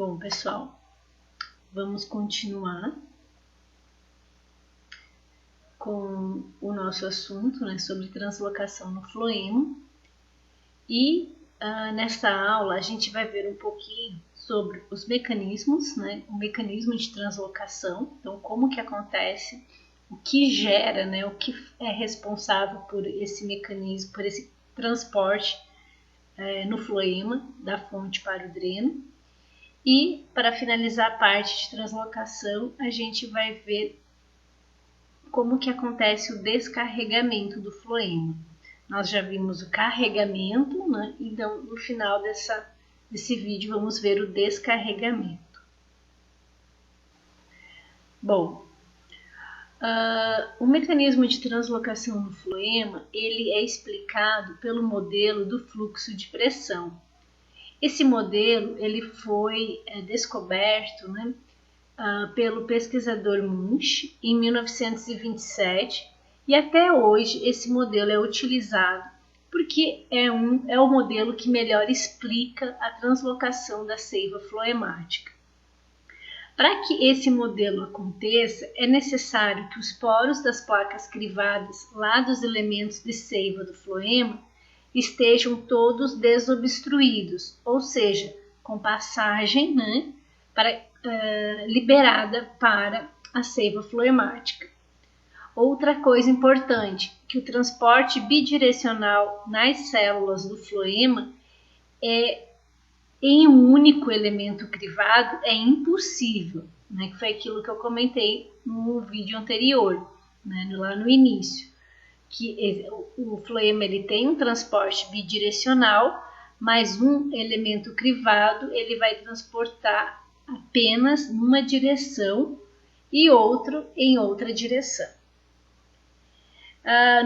Bom, pessoal, vamos continuar com o nosso assunto, né, sobre translocação no floema. E nesta aula a gente vai ver um pouquinho sobre os mecanismos, né, o mecanismo de translocação, então como que acontece, o que gera, né, o que é responsável por esse mecanismo, por esse transporte no floema, da fonte para o dreno. E para finalizar a parte de translocação, a gente vai ver como que acontece o descarregamento do floema. Nós já vimos o carregamento, né? Então no final desse vídeo vamos ver o descarregamento. Bom, o mecanismo de translocação no floema, ele é explicado pelo modelo do fluxo de pressão. Esse modelo ele foi descoberto, né, pelo pesquisador Munch em 1927 e até hoje esse modelo é utilizado porque é o modelo que melhor explica a translocação da seiva floemática. Para que esse modelo aconteça, é necessário que os poros das placas crivadas lá dos elementos de seiva do floema estejam todos desobstruídos, ou seja, com passagem, né, liberada para a seiva floemática. Outra coisa importante, que o transporte bidirecional nas células do floema em um único elemento crivado é impossível, né, que foi aquilo que eu comentei no vídeo anterior, né, lá no início. Que o floema ele tem um transporte bidirecional, mas um elemento crivado ele vai transportar apenas numa direção e outro em outra direção.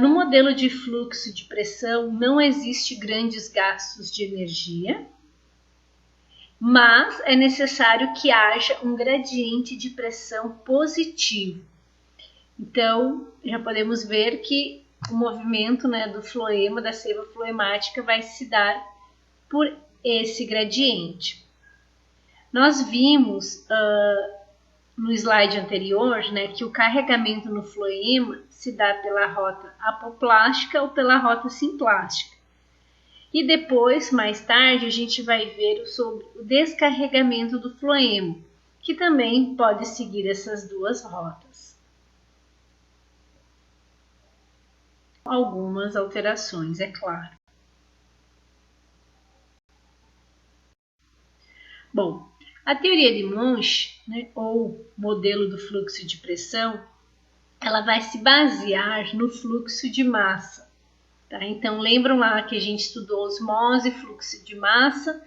No modelo de fluxo de pressão não existe grandes gastos de energia, mas é necessário que haja um gradiente de pressão positivo. Então, já podemos ver que o movimento, né, do floema, da seiva floemática, vai se dar por esse gradiente. Nós vimos no slide anterior, né, que o carregamento no floema se dá pela rota apoplástica ou pela rota simplástica. E depois, mais tarde, a gente vai ver sobre o descarregamento do floema, que também pode seguir essas duas rotas. Algumas alterações, é claro. Bom, a teoria de Munch, né, ou modelo do fluxo de pressão, ela vai se basear no fluxo de massa. Tá? Então, lembram lá que a gente estudou osmose, fluxo de massa,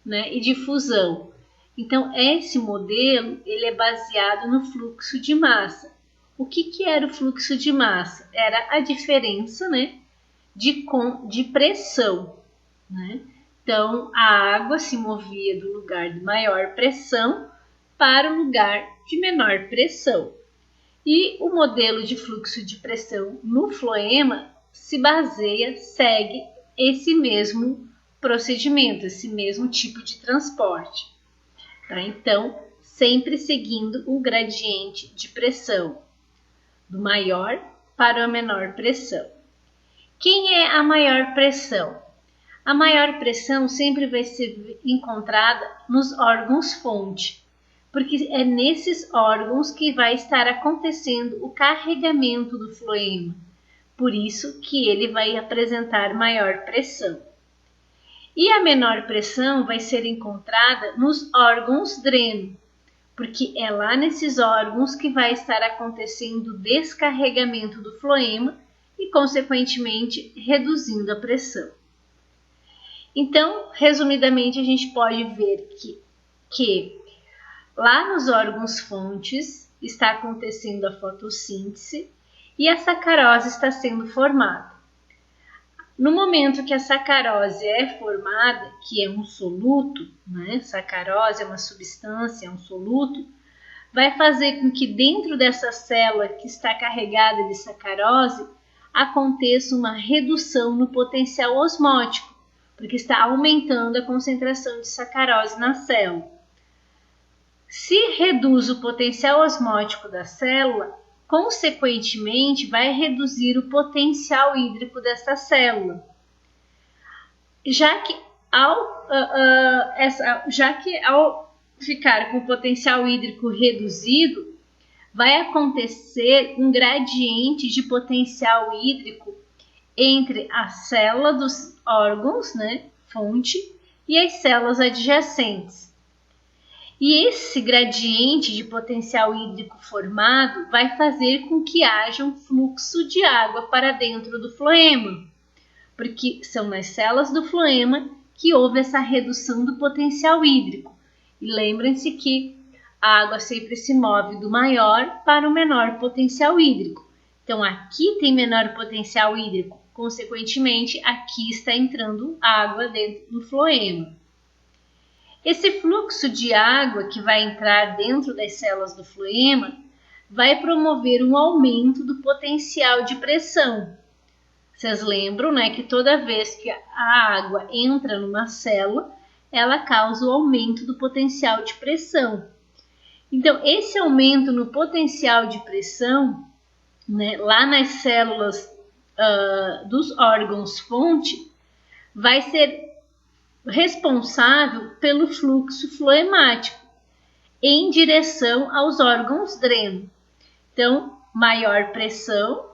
né, e difusão. Então, esse modelo ele é baseado no fluxo de massa. O que era o fluxo de massa? Era a diferença, né, de pressão. Né? Então, a água se movia do lugar de maior pressão para o lugar de menor pressão. E o modelo de fluxo de pressão no floema segue esse mesmo procedimento, esse mesmo tipo de transporte. Tá? Então, sempre seguindo o gradiente de pressão, do maior para a menor pressão. Quem é a maior pressão? A maior pressão sempre vai ser encontrada nos órgãos-fonte, porque é nesses órgãos que vai estar acontecendo o carregamento do floema. Por isso que ele vai apresentar maior pressão. E a menor pressão vai ser encontrada nos órgãos dreno, porque é lá nesses órgãos que vai estar acontecendo o descarregamento do floema e, consequentemente, reduzindo a pressão. Então, resumidamente, a gente pode ver que lá nos órgãos-fontes está acontecendo a fotossíntese e a sacarose está sendo formada. No momento que a sacarose é formada, que é um soluto, né? Sacarose é uma substância, é um soluto, vai fazer com que dentro dessa célula que está carregada de sacarose aconteça uma redução no potencial osmótico, porque está aumentando a concentração de sacarose na célula. Se reduz o potencial osmótico da célula, consequentemente vai reduzir o potencial hídrico dessa célula. Já que ao ficar com o potencial hídrico reduzido, vai acontecer um gradiente de potencial hídrico entre a célula dos órgãos, né, fonte, e as células adjacentes. E esse gradiente de potencial hídrico formado vai fazer com que haja um fluxo de água para dentro do floema, porque são nas células do floema que houve essa redução do potencial hídrico. E lembrem-se que a água sempre se move do maior para o menor potencial hídrico. Então, aqui tem menor potencial hídrico, consequentemente, aqui está entrando água dentro do floema. Esse fluxo de água que vai entrar dentro das células do floema vai promover um aumento do potencial de pressão. Vocês lembram, né, que toda vez que a água entra numa célula, ela causa o aumento do potencial de pressão. Então, esse aumento no potencial de pressão, né, lá nas células dos órgãos-fonte, vai ser responsável pelo fluxo floemático em direção aos órgãos-dreno. Então, maior pressão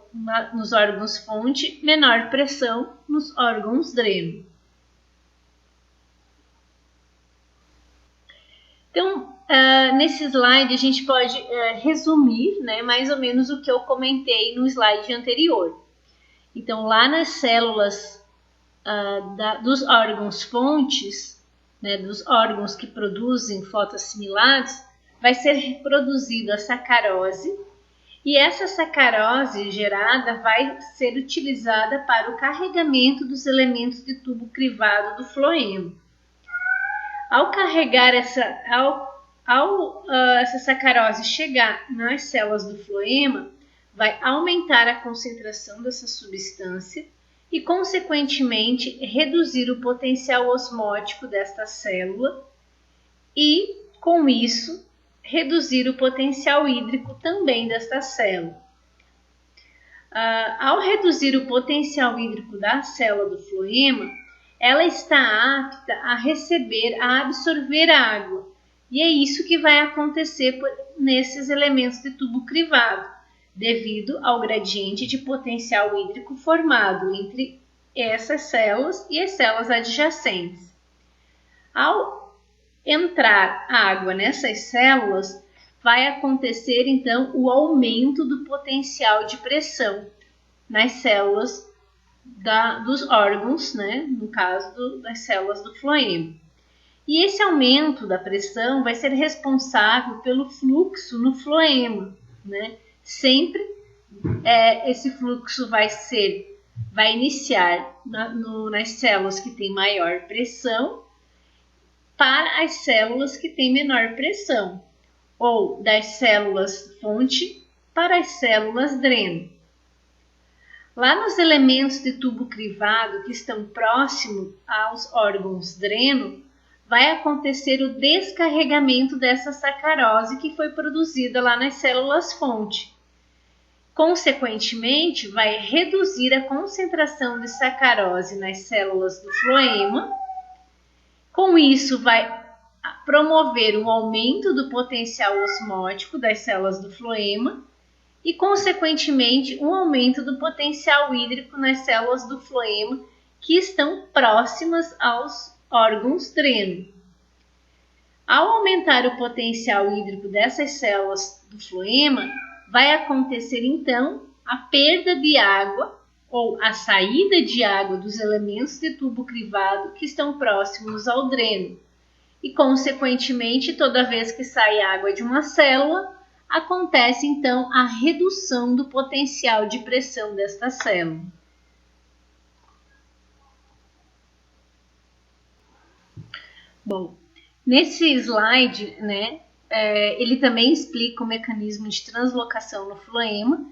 nos órgãos-fonte, menor pressão nos órgãos-dreno. Então, nesse slide a gente pode resumir, né, mais ou menos o que eu comentei no slide anterior. Então, lá nas células dos órgãos-fontes, né, dos órgãos que produzem fotoassimilados, vai ser produzida a sacarose, e essa sacarose gerada vai ser utilizada para o carregamento dos elementos de tubo crivado do floema. Ao carregar essa sacarose chegar nas células do floema, vai aumentar a concentração dessa substância e, consequentemente, reduzir o potencial osmótico desta célula e, com isso, reduzir o potencial hídrico também desta célula. Ao reduzir o potencial hídrico da célula do floema, ela está apta a receber, a absorver água. E é isso que vai acontecer nesses elementos de tubo crivado, devido ao gradiente de potencial hídrico formado entre essas células e as células adjacentes. Ao entrar água nessas células, vai acontecer então o aumento do potencial de pressão nas células dos órgãos, né? No caso das células do floema. E esse aumento da pressão vai ser responsável pelo fluxo no floema, né? Sempre esse fluxo vai iniciar nas células que têm maior pressão para as células que têm menor pressão, ou das células fonte para as células dreno. Lá nos elementos de tubo crivado que estão próximos aos órgãos dreno, vai acontecer o descarregamento dessa sacarose que foi produzida lá nas células fonte. Consequentemente, vai reduzir a concentração de sacarose nas células do floema. Com isso, vai promover um aumento do potencial osmótico das células do floema e, consequentemente, um aumento do potencial hídrico nas células do floema que estão próximas aos órgãos dreno. Ao aumentar o potencial hídrico dessas células do floema, vai acontecer então a perda de água ou a saída de água dos elementos de tubo crivado que estão próximos ao dreno. E, consequentemente, toda vez que sai água de uma célula, acontece então a redução do potencial de pressão desta célula. Bom, nesse slide, né, ele também explica o mecanismo de translocação no floema,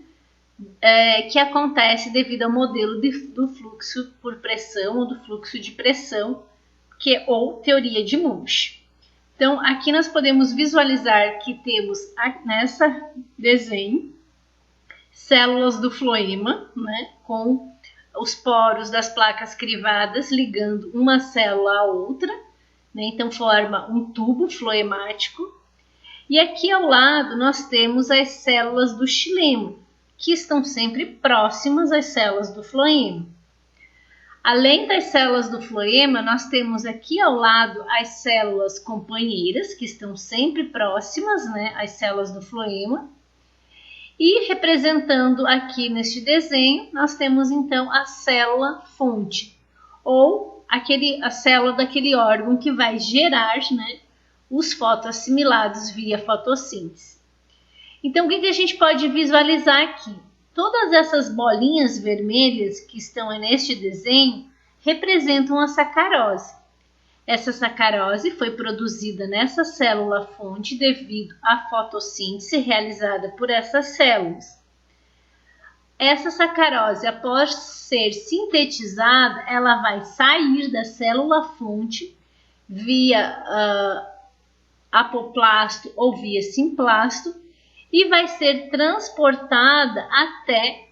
que acontece devido ao modelo do fluxo por pressão ou do fluxo de pressão, ou teoria de Munch. Então, aqui nós podemos visualizar que temos nessa desenho células do floema, né, com os poros das placas crivadas ligando uma célula à outra, né, então forma um tubo floemático. E aqui ao lado nós temos as células do xilema, que estão sempre próximas às células do floema. Além das células do floema, nós temos aqui ao lado as células companheiras, que estão sempre próximas, né, às células do floema. E representando aqui neste desenho, nós temos então a célula fonte, ou a célula daquele órgão que vai gerar, né, os fotoassimilados via fotossíntese. Então, o que a gente pode visualizar aqui? Todas essas bolinhas vermelhas que estão neste desenho representam a sacarose. Essa sacarose foi produzida nessa célula fonte devido à fotossíntese realizada por essas células. Essa sacarose, após ser sintetizada, ela vai sair da célula fonte via apoplasto ou via simplasto e vai ser transportada até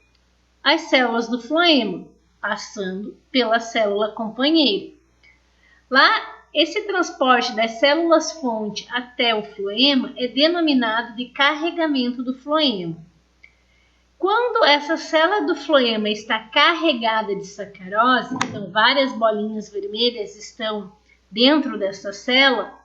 as células do floema, passando pela célula companheira. Lá, esse transporte das células fonte até o floema é denominado de carregamento do floema. Quando essa célula do floema está carregada de sacarose, então várias bolinhas vermelhas estão dentro dessa célula,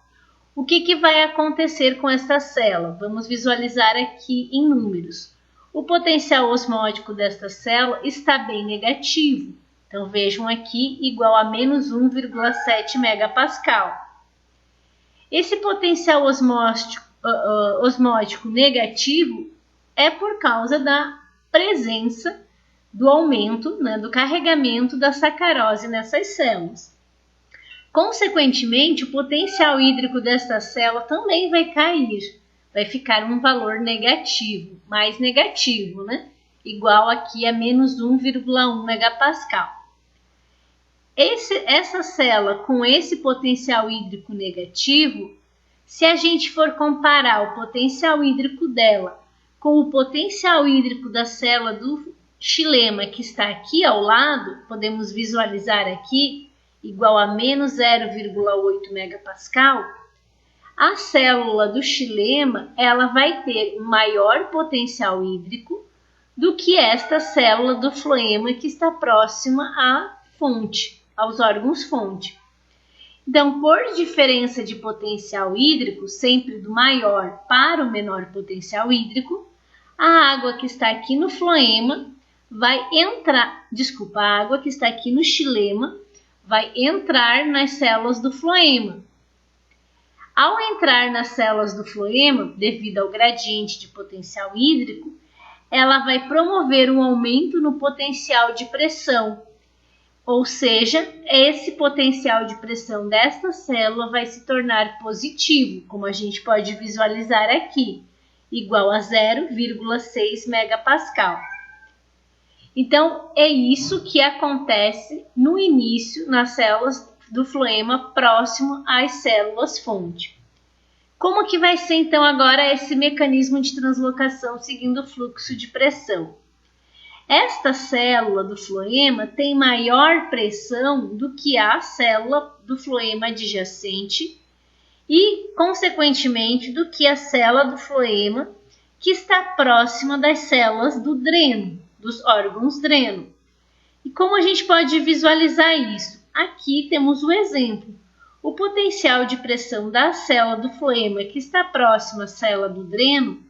o que vai acontecer com esta célula? Vamos visualizar aqui em números. O potencial osmótico desta célula está bem negativo. Então, vejam aqui, igual a menos 1,7 megapascal. Esse potencial osmótico negativo é por causa da presença do aumento, né, do carregamento da sacarose nessas células. Consequentemente, o potencial hídrico desta célula também vai cair, vai ficar um valor negativo, mais negativo, né? Igual aqui a menos 1,1 megapascal. Essa célula com esse potencial hídrico negativo, se a gente for comparar o potencial hídrico dela com o potencial hídrico da célula do xilema que está aqui ao lado, podemos visualizar aqui, igual a menos 0,8 megapascal, a célula do xilema ela vai ter um maior potencial hídrico do que esta célula do floema que está próxima à fonte, aos órgãos-fonte. Então, por diferença de potencial hídrico, sempre do maior para o menor potencial hídrico, a água que está aqui no floema vai entrar, a água que está aqui no xilema vai entrar nas células do floema. Ao entrar nas células do floema, devido ao gradiente de potencial hídrico, ela vai promover um aumento no potencial de pressão. Ou seja, esse potencial de pressão desta célula vai se tornar positivo, como a gente pode visualizar aqui, igual a 0,6 megapascal. Então, é isso que acontece no início nas células do floema próximo às células fonte. Como que vai ser então agora esse mecanismo de translocação seguindo o fluxo de pressão? Esta célula do floema tem maior pressão do que a célula do floema adjacente e, consequentemente, do que a célula do floema que está próxima das células do dreno, dos órgãos dreno. E como a gente pode visualizar isso? Aqui temos o exemplo. O potencial de pressão da célula do floema que está próxima à célula do dreno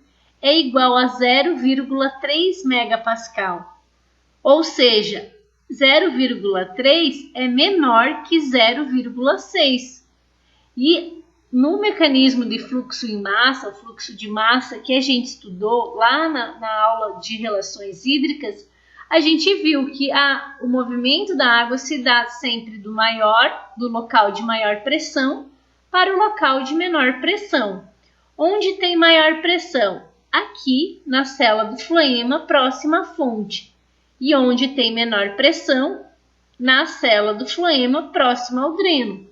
é igual a 0,3 megapascal. Ou seja, 0,3 é menor que 0,6. E no mecanismo de fluxo em massa, o fluxo de massa que a gente estudou lá na aula de relações hídricas, a gente viu que o movimento da água se dá sempre do local de maior pressão para o local de menor pressão. Onde tem maior pressão? Aqui na célula do floema próxima à fonte. E onde tem menor pressão? Na célula do floema próxima ao dreno.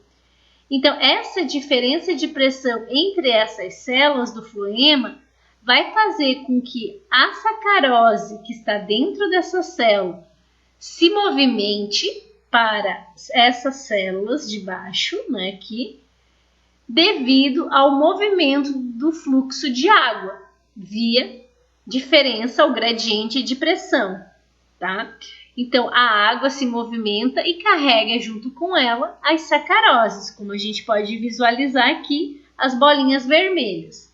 Então, essa diferença de pressão entre essas células do floema vai fazer com que a sacarose que está dentro dessa célula se movimente para essas células de baixo, né, aqui, devido ao movimento do fluxo de água via diferença ou gradiente de pressão, tá? Então, a água se movimenta e carrega junto com ela as sacaroses, como a gente pode visualizar aqui, as bolinhas vermelhas.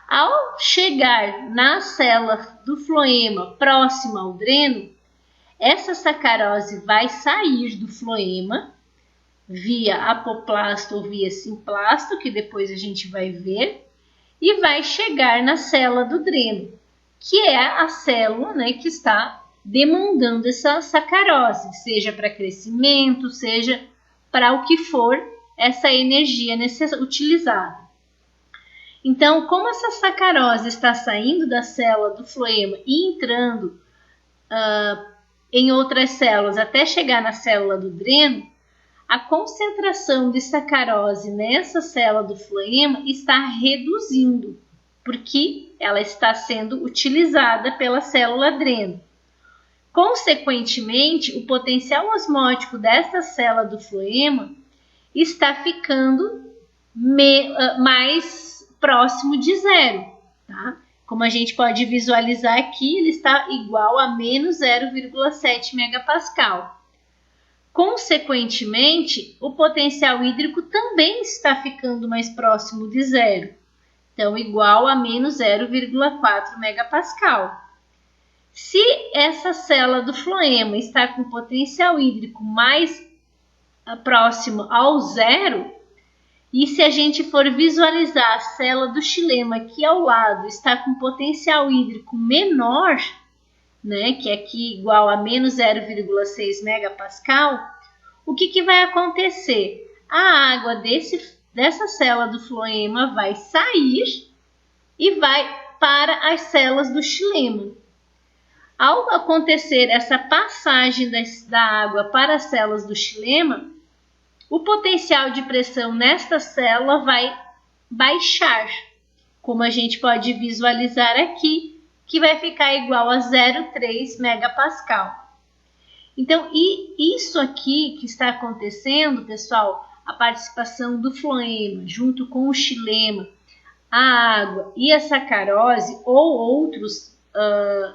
Ao chegar na célula do floema próxima ao dreno, essa sacarose vai sair do floema via apoplasto ou via simplasto, que depois a gente vai ver, e vai chegar na célula do dreno, que é a célula, né, que está demandando essa sacarose, seja para crescimento, seja para o que for essa energia utilizada. Então, como essa sacarose está saindo da célula do floema e entrando em outras células até chegar na célula do dreno, a concentração de sacarose nessa célula do floema está reduzindo, porque ela está sendo utilizada pela célula dreno. Consequentemente, o potencial osmótico desta célula do floema está ficando mais próximo de zero, tá? Como a gente pode visualizar aqui, ele está igual a menos 0,7 megapascal. Consequentemente, o potencial hídrico também está ficando mais próximo de zero, então igual a menos 0,4 megapascal. Se essa célula do floema está com potencial hídrico mais próximo ao zero, e se a gente for visualizar a célula do xilema aqui ao lado está com potencial hídrico menor, né, que é aqui igual a menos 0,6 megapascal, o que vai acontecer? A água dessa célula do floema vai sair e vai para as células do xilema. Ao acontecer essa passagem da água para as células do xilema, o potencial de pressão nesta célula vai baixar, como a gente pode visualizar aqui, que vai ficar igual a 0,3 megapascal. Então, isso aqui que está acontecendo, pessoal, a participação do floema junto com o xilema, a água e a sacarose ou outros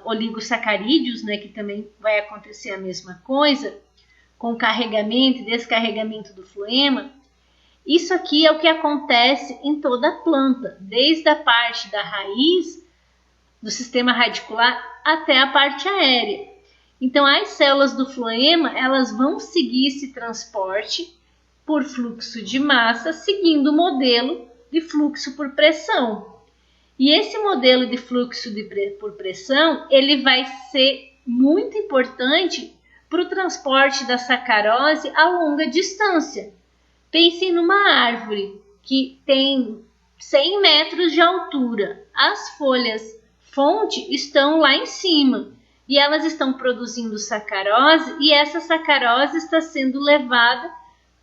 oligosacarídeos, né, que também vai acontecer a mesma coisa, com carregamento e descarregamento do floema, isso aqui é o que acontece em toda a planta, desde a parte da raiz do sistema radicular até a parte aérea. Então, as células do floema, elas vão seguir esse transporte por fluxo de massa, seguindo o modelo de fluxo por pressão. E esse modelo de fluxo por pressão, ele vai ser muito importante para o transporte da sacarose a longa distância. Pensem numa árvore que tem 100 metros de altura. As folhas fonte estão lá em cima e elas estão produzindo sacarose e essa sacarose está sendo levada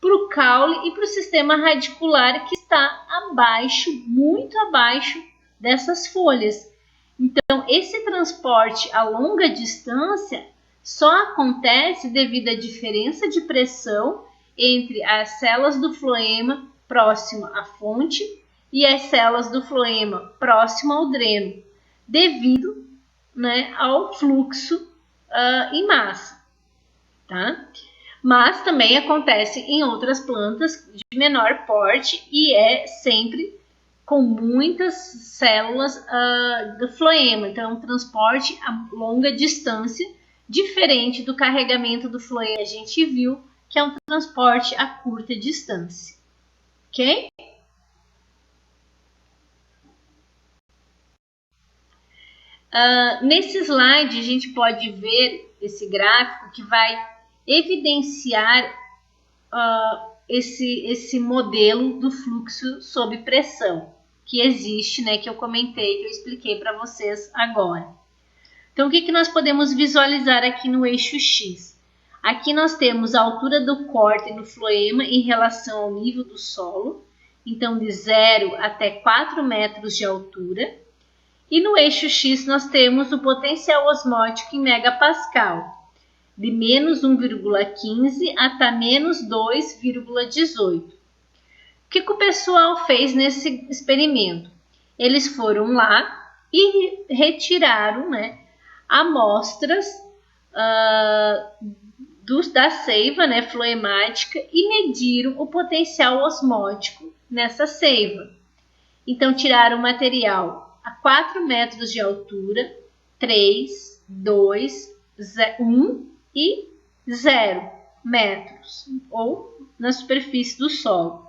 para o caule e para o sistema radicular que está abaixo, muito abaixo dessas folhas. Então, esse transporte a longa distância só acontece devido à diferença de pressão entre as células do floema próximo à fonte e as células do floema próximo ao dreno, devido, né, ao fluxo em massa, tá? Mas também acontece em outras plantas de menor porte e é sempre com muitas células do floema. Então, um transporte a longa distância, diferente do carregamento do floema, a gente viu que é um transporte a curta distância, ok? Nesse slide, a gente pode ver esse gráfico que vai evidenciar esse modelo do fluxo sob pressão que existe, né, que eu comentei, que eu expliquei para vocês agora. Então, o que nós podemos visualizar aqui no eixo X? Aqui nós temos a altura do córten no floema em relação ao nível do solo, então de 0 até 4 metros de altura. E no eixo X nós temos o potencial osmótico em megapascal, de menos 1,15 até menos 2,18. O que o pessoal fez nesse experimento? Eles foram lá e retiraram, né, amostras da seiva, né, floemática, e mediram o potencial osmótico nessa seiva. Então, tiraram o material a 4 metros de altura, 3, 2, 1 e 0 metros, ou na superfície do solo.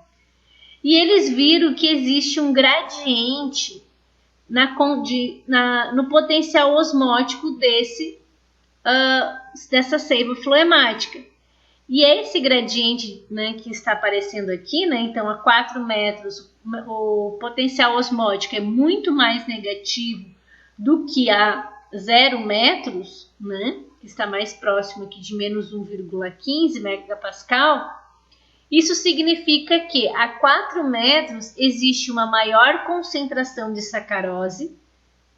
E eles viram que existe um gradiente no potencial osmótico dessa seiva floemática. E esse gradiente, né, que está aparecendo aqui, né, então a 4 metros, o potencial osmótico é muito mais negativo do que a 0 metros, né, que está mais próximo aqui de menos 1,15 megapascal. Isso significa que a 4 metros existe uma maior concentração de sacarose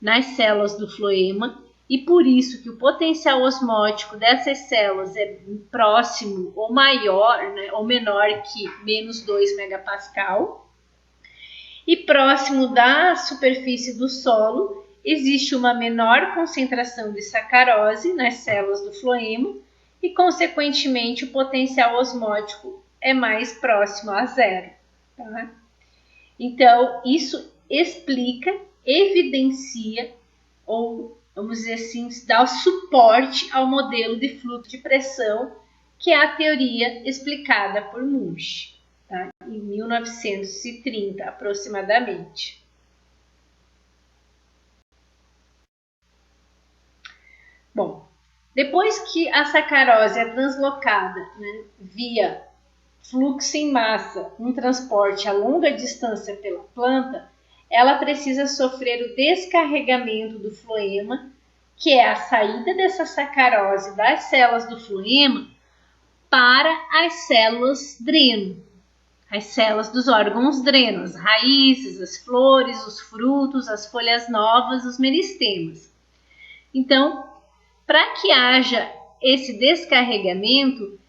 nas células do floema, e por isso que o potencial osmótico dessas células é próximo ou maior, né, ou menor que menos 2 megapascal. E próximo da superfície do solo existe uma menor concentração de sacarose nas células do floema e, consequentemente, o potencial osmótico é mais próximo a 0. Tá? Então, isso explica, evidencia, ou vamos dizer assim, dá suporte ao modelo de fluxo de pressão, que é a teoria explicada por Munch, tá? Em 1930 aproximadamente. Bom, depois que a sacarose é translocada, né, via fluxo em massa, um transporte a longa distância pela planta, ela precisa sofrer o descarregamento do floema, que é a saída dessa sacarose das células do floema para as células dreno, as células dos órgãos dreno, as raízes, as flores, os frutos, as folhas novas, os meristemas. Então, para que haja esse descarregamento,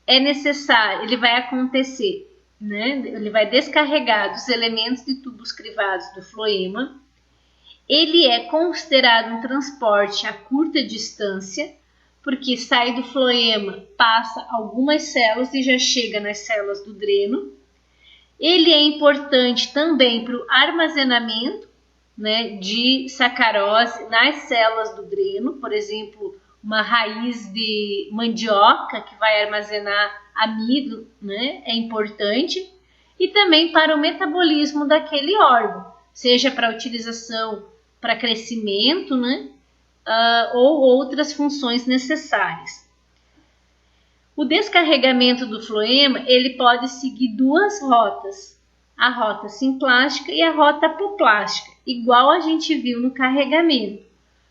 é necessário, ele vai acontecer, né? Ele vai descarregar dos elementos de tubos crivados do floema. Ele é considerado um transporte a curta distância, porque sai do floema, passa algumas células e já chega nas células do dreno. Ele é importante também para o armazenamento, né, de sacarose nas células do dreno, por exemplo, uma raiz de mandioca que vai armazenar amido, né, é importante, e também para o metabolismo daquele órgão, seja para utilização para crescimento, né, ou outras funções necessárias. O descarregamento do floema, ele pode seguir duas rotas, a rota simplástica e a rota apoplástica, igual a gente viu no carregamento.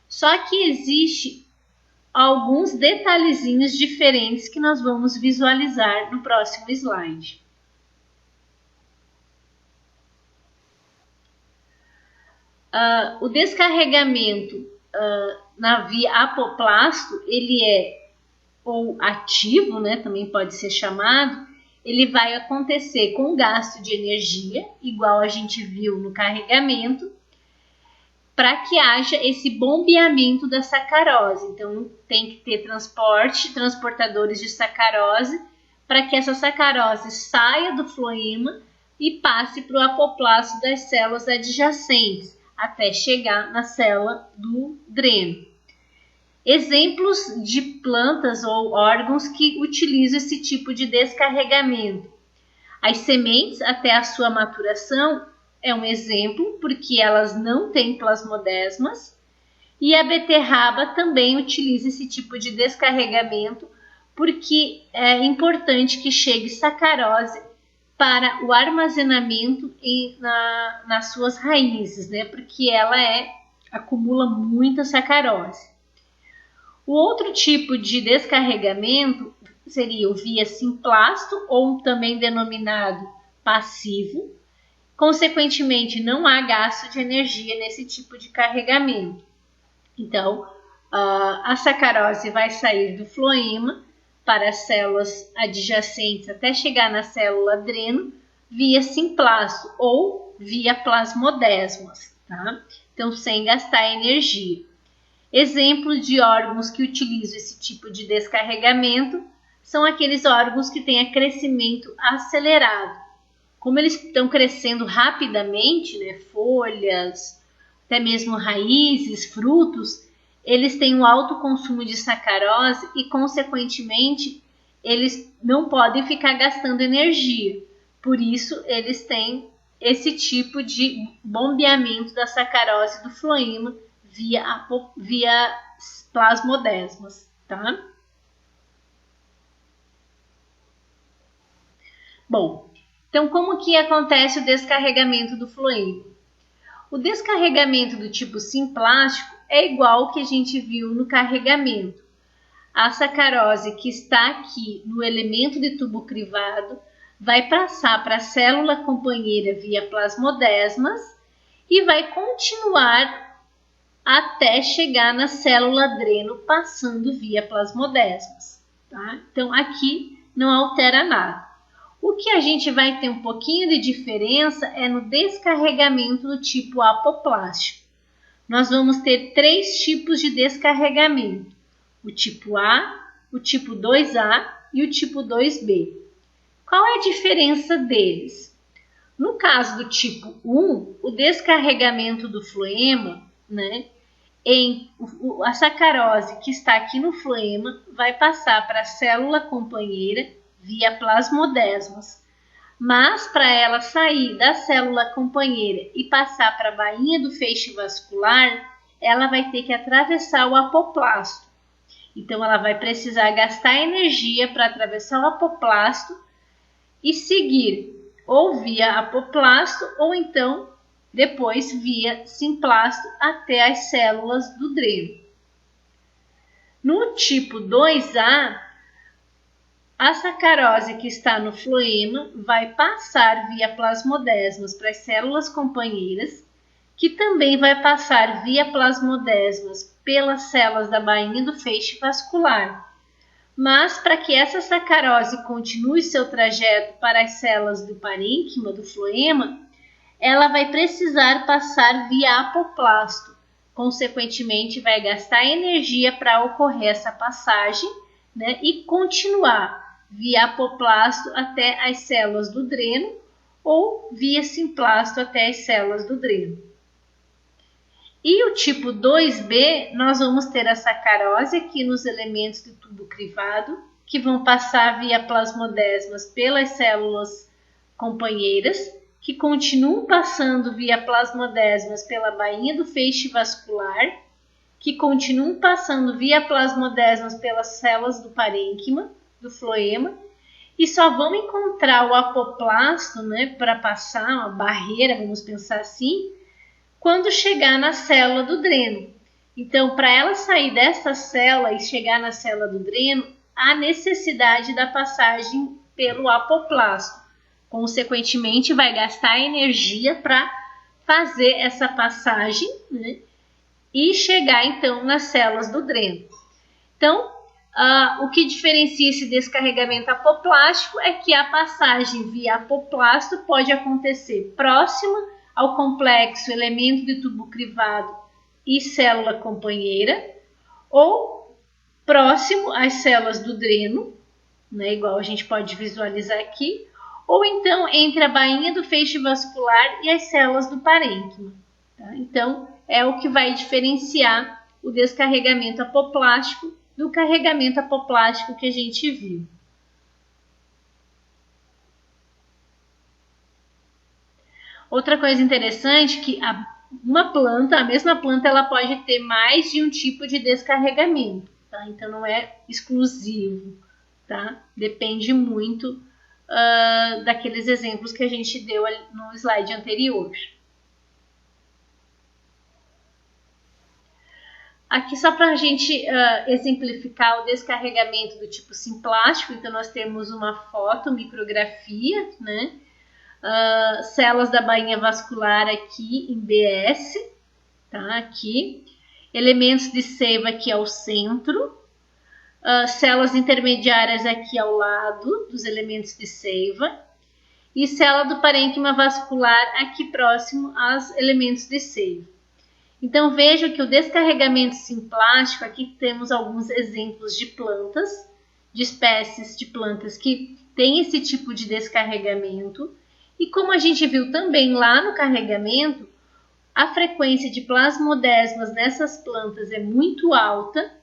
Só que existe alguns detalhezinhos diferentes que nós vamos visualizar no próximo slide. O descarregamento na via apoplásto, ele é ou ativo, né, também pode ser chamado, ele vai acontecer com gasto de energia, igual a gente viu no carregamento, para que haja esse bombeamento da sacarose. Então, tem que ter transportadores de sacarose, para que essa sacarose saia do floema e passe para o apoplasto das células adjacentes, até chegar na célula do dreno. Exemplos de plantas ou órgãos que utilizam esse tipo de descarregamento. As sementes, até a sua maturação, é um exemplo, porque elas não têm plasmodesmas, e a beterraba também utiliza esse tipo de descarregamento, porque é importante que chegue sacarose para o armazenamento nas suas raízes, né? Porque ela acumula muita sacarose. O outro tipo de descarregamento seria o via simplasto, ou também denominado passivo. Consequentemente, não há gasto de energia nesse tipo de carregamento. Então, a sacarose vai sair do floema para as células adjacentes até chegar na célula dreno via simplasto ou via plasmodesmas, tá? Então, sem gastar energia. Exemplo de órgãos que utilizam esse tipo de descarregamento são aqueles órgãos que têm crescimento acelerado. Como eles estão crescendo rapidamente, né, folhas, até mesmo raízes, frutos, eles têm um alto consumo de sacarose e, consequentemente, eles não podem ficar gastando energia. Por isso, eles têm esse tipo de bombeamento da sacarose do floema via plasmodesmas, tá? Bom, então como que acontece o descarregamento do floema? O descarregamento do tipo simplástico é igual ao que a gente viu no carregamento. A sacarose que está aqui no elemento de tubo crivado vai passar para a célula companheira via plasmodesmas e vai continuar até chegar na célula dreno passando via plasmodesmas, tá? Então aqui não altera nada. O que a gente vai ter um pouquinho de diferença é no descarregamento do tipo apoplástico. Nós vamos ter 3 tipos de descarregamento: o tipo A, o tipo 2A e o tipo 2B. Qual é a diferença deles? No caso do tipo 1, o descarregamento do floema, né, a sacarose que está aqui no floema vai passar para a célula companheira via plasmodesmas. Mas para ela sair da célula companheira e passar para a bainha do feixe vascular, ela vai ter que atravessar o apoplasto. Então ela vai precisar gastar energia para atravessar o apoplasto e seguir ou via apoplasto ou então depois via simplasto até as células do dreno. No tipo 2A, a sacarose que está no floema vai passar via plasmodesmas para as células companheiras, que também vai passar via plasmodesmas pelas células da bainha do feixe vascular. Mas para que essa sacarose continue seu trajeto para as células do parênquima do floema, ela vai precisar passar via apoplasto. Consequentemente, vai gastar energia para ocorrer essa passagem, né, e continuar via apoplasto até as células do dreno ou via simplasto até as células do dreno. E o tipo 2B, nós vamos ter a sacarose aqui nos elementos do tubo crivado, que vão passar via plasmodesmas pelas células companheiras, que continuam passando via plasmodesmas pela bainha do feixe vascular, que continuam passando via plasmodesmas pelas células do parênquima, do floema, e só vão encontrar o apoplasto, né, para passar uma barreira, vamos pensar assim, quando chegar na célula do dreno. Então, para ela sair dessa célula e chegar na célula do dreno, há necessidade da passagem pelo apoplasto. Consequentemente, vai gastar energia para fazer essa passagem, né, e chegar então nas células do dreno. Então, o que diferencia esse descarregamento apoplástico é que a passagem via apoplasto pode acontecer próxima ao complexo elemento de tubo crivado e célula companheira, ou próximo às células do dreno, né, igual a gente pode visualizar aqui, ou então entre a bainha do feixe vascular e as células do parênquima. Tá? Então, é o que vai diferenciar o descarregamento apoplástico do carregamento apoplástico que a gente viu. Outra coisa interessante é que a mesma planta, ela pode ter mais de um tipo de descarregamento, tá? Então não é exclusivo, tá? Depende muito daqueles exemplos que a gente deu no slide anterior. Aqui só para a gente exemplificar o descarregamento do tipo simplástico, então nós temos uma foto, micrografia, né? Células da bainha vascular aqui em BS, tá? Aqui. Elementos de seiva aqui ao centro. Células intermediárias aqui ao lado dos elementos de seiva. E célula do parênquima vascular aqui próximo aos elementos de seiva. Então, veja que o descarregamento simplástico, aqui temos alguns exemplos de plantas, de espécies de plantas que têm esse tipo de descarregamento. E como a gente viu também lá no carregamento, a frequência de plasmodesmas nessas plantas é muito alta,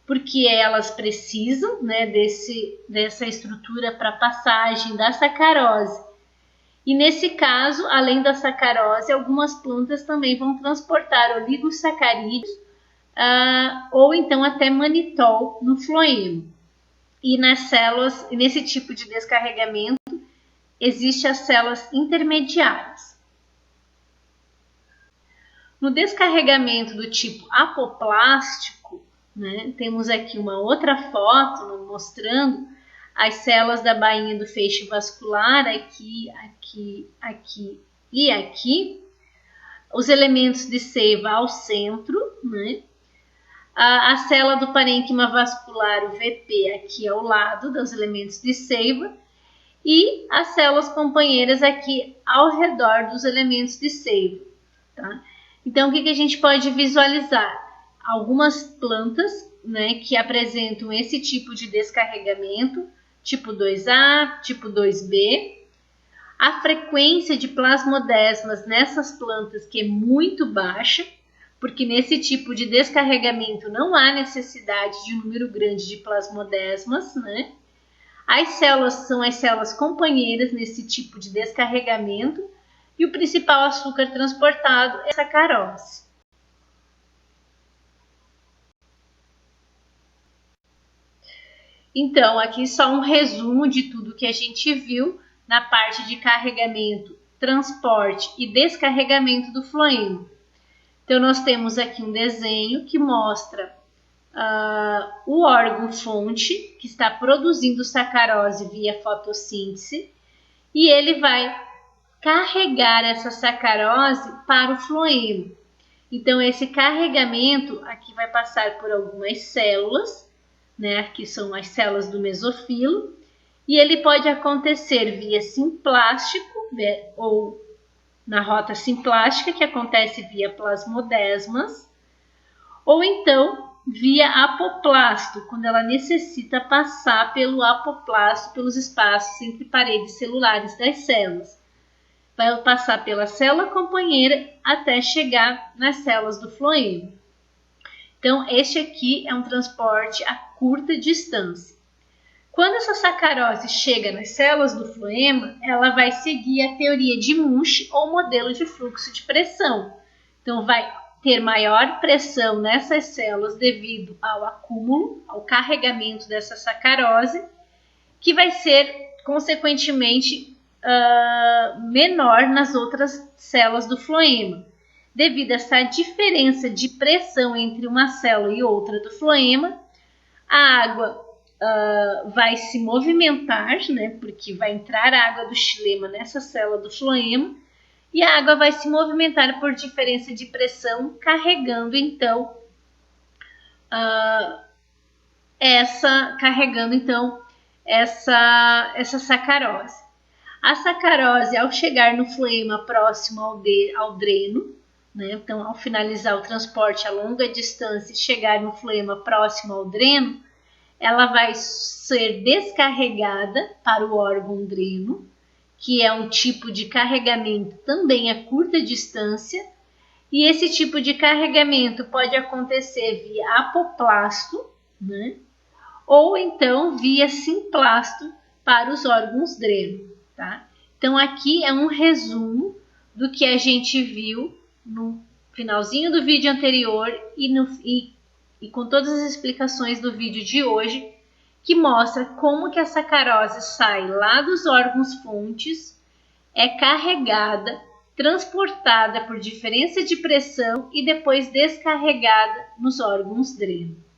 porque elas precisam, né, dessa estrutura para passagem da sacarose. E nesse caso, além da sacarose, algumas plantas também vão transportar oligosacarídeos ou então até manitol no floema. E nas células, nesse tipo de descarregamento, existem as células intermediárias. No descarregamento do tipo apoplástico, né, temos aqui uma outra foto mostrando as células da bainha do feixe vascular, aqui e aqui. Os elementos de seiva ao centro, né? A célula do parênquima vascular, o VP, aqui ao lado dos elementos de seiva. E as células companheiras aqui ao redor dos elementos de seiva. Tá? Então, o que a gente pode visualizar? Algumas plantas, né, que apresentam esse tipo de descarregamento, tipo 2A, tipo 2B. A frequência de plasmodesmas nessas plantas que é muito baixa, porque nesse tipo de descarregamento não há necessidade de um número grande de plasmodesmas, né? As células são as células companheiras nesse tipo de descarregamento e o principal açúcar transportado é a sacarose. Então, aqui só um resumo de tudo que a gente viu na parte de carregamento, transporte e descarregamento do floema. Então, nós temos aqui um desenho que mostra o órgão-fonte que está produzindo sacarose via fotossíntese e ele vai carregar essa sacarose para o floema. Então, esse carregamento aqui vai passar por algumas células, né, que são as células do mesofilo, e ele pode acontecer via simplástico ou na rota simplástica, que acontece via plasmodesmas, ou então via apoplasto, quando ela necessita passar pelo apoplasto, pelos espaços entre paredes celulares das células. Vai passar pela célula companheira até chegar nas células do floema. Então, este aqui é um transporte a curta distância. Quando essa sacarose chega nas células do floema, ela vai seguir a teoria de Munch ou modelo de fluxo de pressão. Então, vai ter maior pressão nessas células devido ao acúmulo, ao carregamento dessa sacarose, que vai ser, consequentemente, menor nas outras células do floema. Devido a essa diferença de pressão entre uma célula e outra do floema, a água vai se movimentar, né, porque vai entrar a água do xilema nessa célula do floema, e a água vai se movimentar por diferença de pressão, carregando então essa sacarose. A sacarose, ao chegar no floema próximo ao dreno, né, então ao finalizar o transporte a longa distância e chegar no floema próximo ao dreno, ela vai ser descarregada para o órgão dreno, que é um tipo de carregamento também a curta distância, e esse tipo de carregamento pode acontecer via apoplasto, né, ou então via simplasto para os órgãos dreno. Tá? Então, aqui é um resumo do que a gente viu no finalzinho do vídeo anterior e com todas as explicações do vídeo de hoje, que mostra como que a sacarose sai lá dos órgãos-fontes, é carregada, transportada por diferença de pressão e depois descarregada nos órgãos dreno.